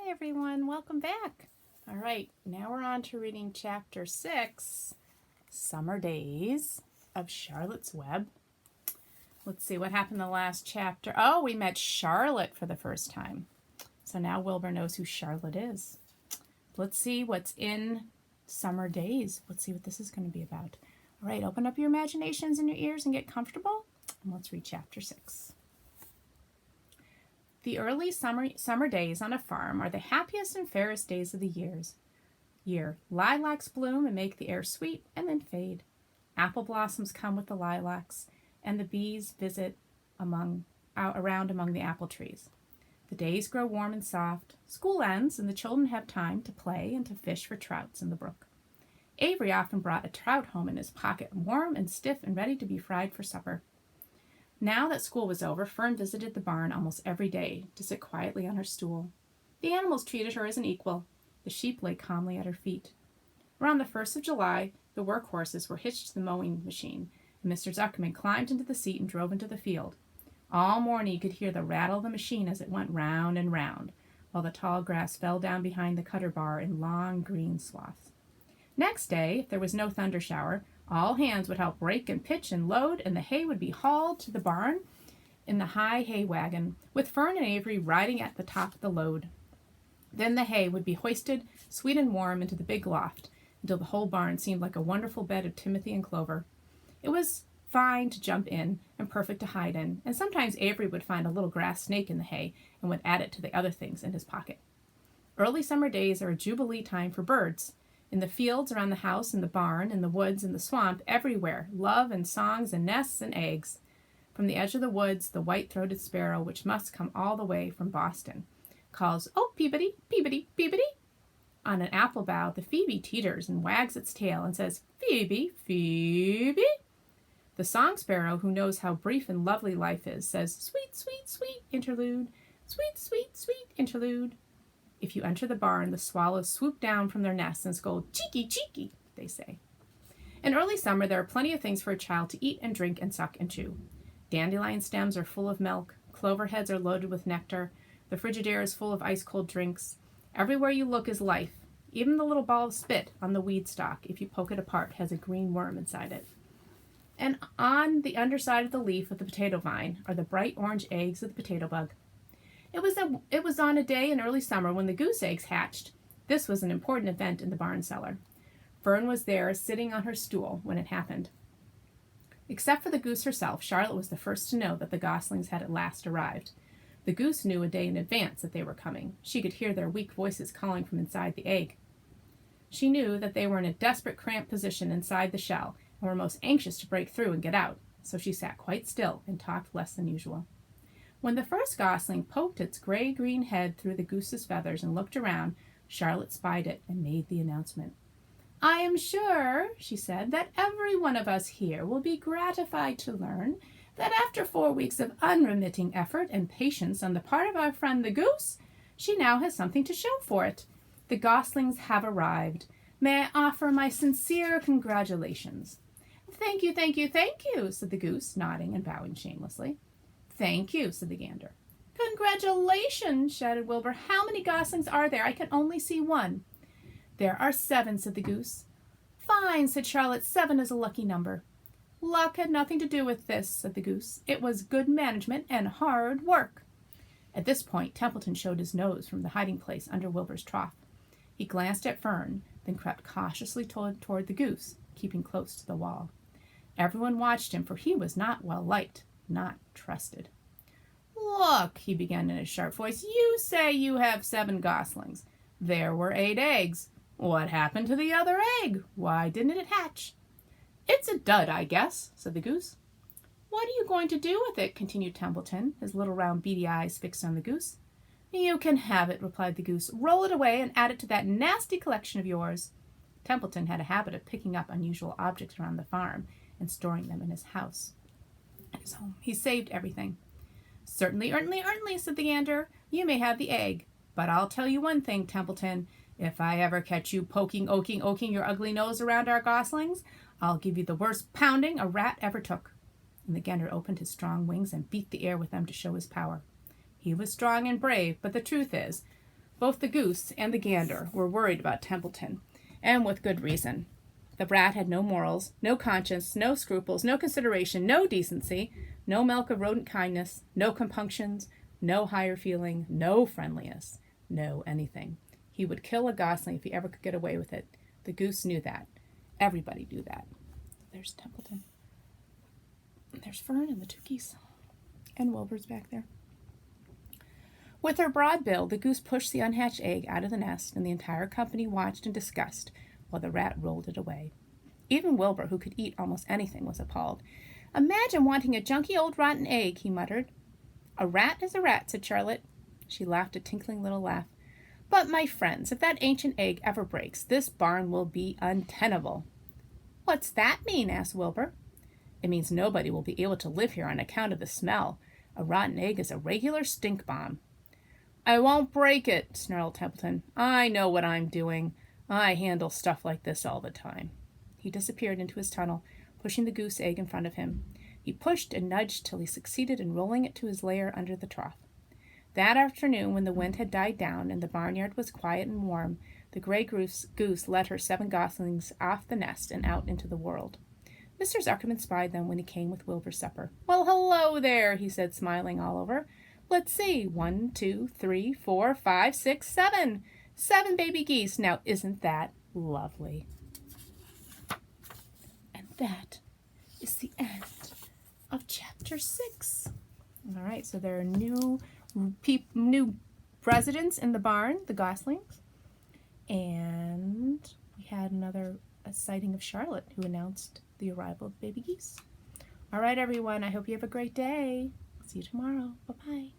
Hi everyone, welcome back. All right, now we're on to reading chapter 6, Summer Days of Charlotte's Web. Let's see what happened in the last chapter. Oh, we met Charlotte for the first time. So now Wilbur knows who Charlotte is. Let's see what's in Summer Days. Let's see what this is going to be about. All right, open up your imaginations and your ears and get comfortable. And let's read chapter 6. The early summer days on a farm are the happiest and fairest days of the year. Lilacs bloom and make the air sweet and then fade. Apple blossoms come with the lilacs, and the bees visit around among the apple trees. The days grow warm and soft. School ends, and the children have time to play and to fish for trouts in the brook. Avery often brought a trout home in his pocket, warm and stiff and ready to be fried for supper. Now that school was over, Fern visited the barn almost every day to sit quietly on her stool. The animals treated her as an equal. The sheep lay calmly at her feet. Around the 1st of July, the work horses were hitched to the mowing machine, and Mr. Zuckerman climbed into the seat and drove into the field. All morning you could hear the rattle of the machine as it went round and round, while the tall grass fell down behind the cutter bar in long green swaths. Next day, if there was no thunder shower, all hands would help rake and pitch and load, and the hay would be hauled to the barn in the high hay wagon, with Fern and Avery riding at the top of the load. Then the hay would be hoisted, sweet and warm, into the big loft, until the whole barn seemed like a wonderful bed of timothy and clover. It was fine to jump in and perfect to hide in, and sometimes Avery would find a little grass snake in the hay and would add it to the other things in his pocket. Early summer days are a jubilee time for birds. In the fields, around the house, in the barn, in the woods, in the swamp, everywhere, love and songs and nests and eggs. From the edge of the woods, the white-throated sparrow, which must come all the way from Boston, calls, "Oh, Peabody, Peabody, Peabody." On an apple bough, the phoebe teeters and wags its tail and says, "Phoebe, Phoebe." The song sparrow, who knows how brief and lovely life is, says, "Sweet, sweet, sweet interlude, sweet, sweet, sweet interlude." If you enter the barn, the swallows swoop down from their nests and scold, "Cheeky, cheeky," they say. In early summer, there are plenty of things for a child to eat and drink and suck and chew. Dandelion stems are full of milk. Clover heads are loaded with nectar. The Frigidaire is full of ice-cold drinks. Everywhere you look is life. Even the little ball of spit on the weed stalk, if you poke it apart, has a green worm inside it. And on the underside of the leaf of the potato vine are the bright orange eggs of the potato bug. It was on a day in early summer when the goose eggs hatched. This was an important event in the barn cellar. Fern was there, sitting on her stool, when it happened. Except for the goose herself, Charlotte was the first to know that the goslings had at last arrived. The goose knew a day in advance that they were coming. She could hear their weak voices calling from inside the egg. She knew that they were in a desperate cramped position inside the shell and were most anxious to break through and get out, so she sat quite still and talked less than usual. When the first gosling poked its gray-green head through the goose's feathers and looked around, Charlotte spied it and made the announcement. "I am sure," she said, "that every one of us here will be gratified to learn that after 4 weeks of unremitting effort and patience on the part of our friend the goose, she now has something to show for it. The goslings have arrived. May I offer my sincere congratulations?" "Thank you, thank you, thank you," said the goose, nodding and bowing shamelessly. "Thank you," said the gander. "Congratulations," shouted Wilbur. "How many goslings are there? I can only see one." "There are 7," said the goose. "Fine," said Charlotte. 7 is a lucky number." "Luck had nothing to do with this," said the goose. "It was good management and hard work." At this point, Templeton showed his nose from the hiding place under Wilbur's trough. He glanced at Fern, then crept cautiously toward the goose, keeping close to the wall. Everyone watched him, for he was not well liked, not trusted. "Look," he began in a sharp voice, "you say you have 7 goslings. There were 8 eggs. What happened to the other egg? Why didn't it hatch?" "It's a dud, I guess," said the goose. "What are you going to do with it?" continued Templeton, his little round beady eyes fixed on the goose. "You can have it," replied the goose. "Roll it away and add it to that nasty collection of yours." Templeton had a habit of picking up unusual objects around the farm and storing them in his house. At his home, he saved everything. "Certainly, certainly," said the gander. "You may have the egg. But I'll tell you one thing, Templeton. If I ever catch you oking your ugly nose around our goslings, I'll give you the worst pounding a rat ever took." And the gander opened his strong wings and beat the air with them to show his power. He was strong and brave, but the truth is, Both the goose and the gander were worried about Templeton, and with good reason. The rat had no morals, no conscience, no scruples, no consideration, no decency, no milk of rodent kindness, no compunctions, no higher feeling, no friendliness, no anything. He would kill a gosling if he ever could get away with it. The goose knew that. Everybody knew that. There's Templeton. There's Fern and the two geese. And Wilbur's back there. With her broad bill, the goose pushed the unhatched egg out of the nest, and the entire company watched in disgust while the rat rolled it away. Even Wilbur, who could eat almost anything, was appalled. "Imagine wanting a junky old rotten egg," he muttered. "A rat is a rat," said Charlotte. She laughed a tinkling little laugh. "But, my friends, if that ancient egg ever breaks, this barn will be untenable." "What's that mean?" asked Wilbur. "It means nobody will be able to live here on account of the smell. A rotten egg is a regular stink bomb." "I won't break it," snarled Templeton. "I know what I'm doing. I handle stuff like this all the time." He disappeared into his tunnel, pushing the goose egg in front of him. He pushed and nudged till he succeeded in rolling it to his lair under the trough. That afternoon, when the wind had died down and the barnyard was quiet and warm, the gray goose led her 7 goslings off the nest and out into the world. Mr. Zuckerman spied them when he came with Wilbur's supper. "Well, hello there," he said, smiling all over. "Let's see, 1, 2, 3, 4, 5, 6, 7. 7 baby geese. Now, isn't that lovely?" And that is the end of chapter 6. All right, so there are new residents in the barn, the goslings, and we had a sighting of Charlotte, who announced the arrival of baby geese. All right, everyone, I hope you have a great day. See you tomorrow. Bye-bye.